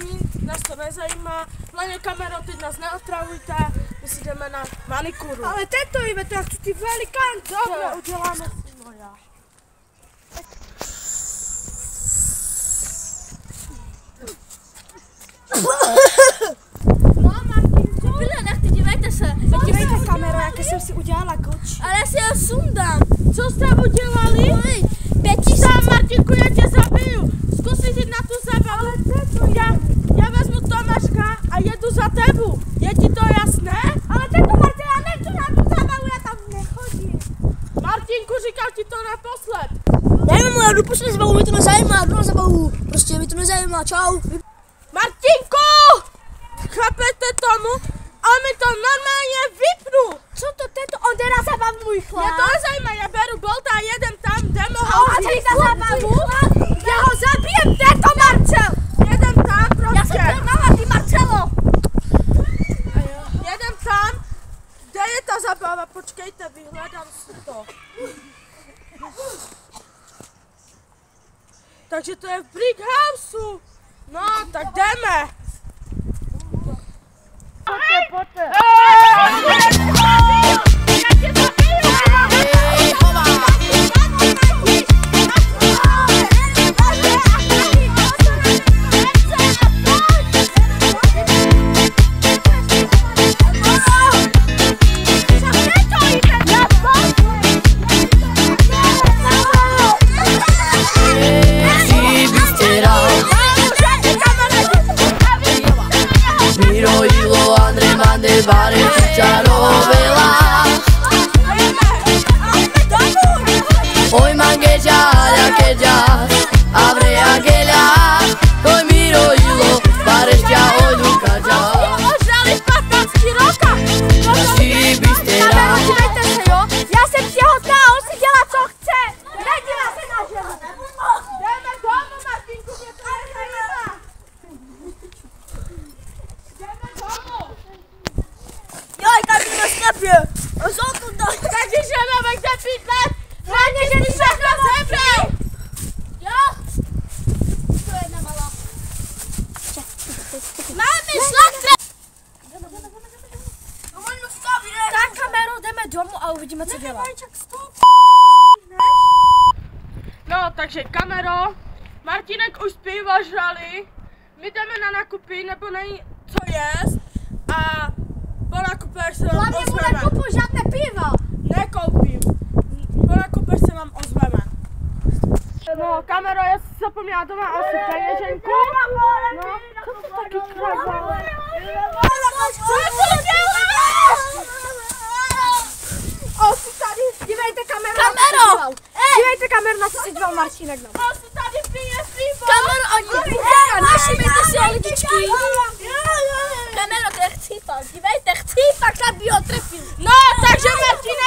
nic, nás to nezajímá. Hlavně kamero, teď nás neotravujte, my si jdeme na manikuru. Ale tetovíme, to já chci ty velikánce. Dobře, uděláme si moja. No, Martinko. Pile, nechty, dívejte se. Dívejte kamero, jaké jsem si udělala koč. Ale já si ho sundám. Co jste udělali? Sám, Martinku, já tě zabiju. Zkusit jít na tu zábavu. Já vezmu Tomáška a jedu za tebu. Je ti to jasné? Ale teto Martin, já nechci na tu zábavu, já tam nechodím. Martinku, říkal ti to naposled. Dejme mu, já jdu poslední zábavu, mě to nezajímá, jdu na zábavu. Prostě mě to nezajímá, čau. Martinku! Chápete tomu? On mi to normálně vypnu. Co to teto, on jde na zábavu, můj chlap. Mě to nezajímá, já beru Bolta a jedem tam, jdem ho A on jde na zábavu? Já ho zabijem, teto Marcel. Jedem tam Já jsem prostě. tě mama, ty Marcelo. Jedem tam. Kde je ta zábava? Počkejte, vyhledám si to. Takže to je v Brick Houseu. No, tak jdeme. Pojďte. Hoy mangueja, que ya abre aquella. Hoy miro y lo parece hoy nunca ya. Možná 15 roka. Naši bystera. Dívejte se, jo, já jsem těhotná, on si dělá, co chce. Nedívá se na ženu. Jdeme domů, Martinku, mě to nezajímá. Jdeme domů. Joj, tak mi to sklepě. A jsou tu to. Takže ženeme, kde bydlet. Hlavně, že když všechno sebral. Jo. To je jedna malá. Máme šlak. Tak kameru, jdeme domů a uvidíme, co dělá. No, takže kamero, Martinek už pivo žrali, my jdeme na nakupy, nebo není co jest a po nakupech se vám Hlavně mu ozveme. nekupu žádné pivo. Nekoupím, po nakupech se vám ozveme. No, kamero, já jsem zapomněla doma asi peněženku. No, co to taky krava? Co to děláš? On si tady, Dívejte kameru. Kamero. Dívejte kameru, na co si díval Martínek. on si tady pije pivo. Kamero, našimejte si ho, lidičky. Kamero, to je chcípak. Dívejte, chcípak, aby ho trefil. No, takže Martin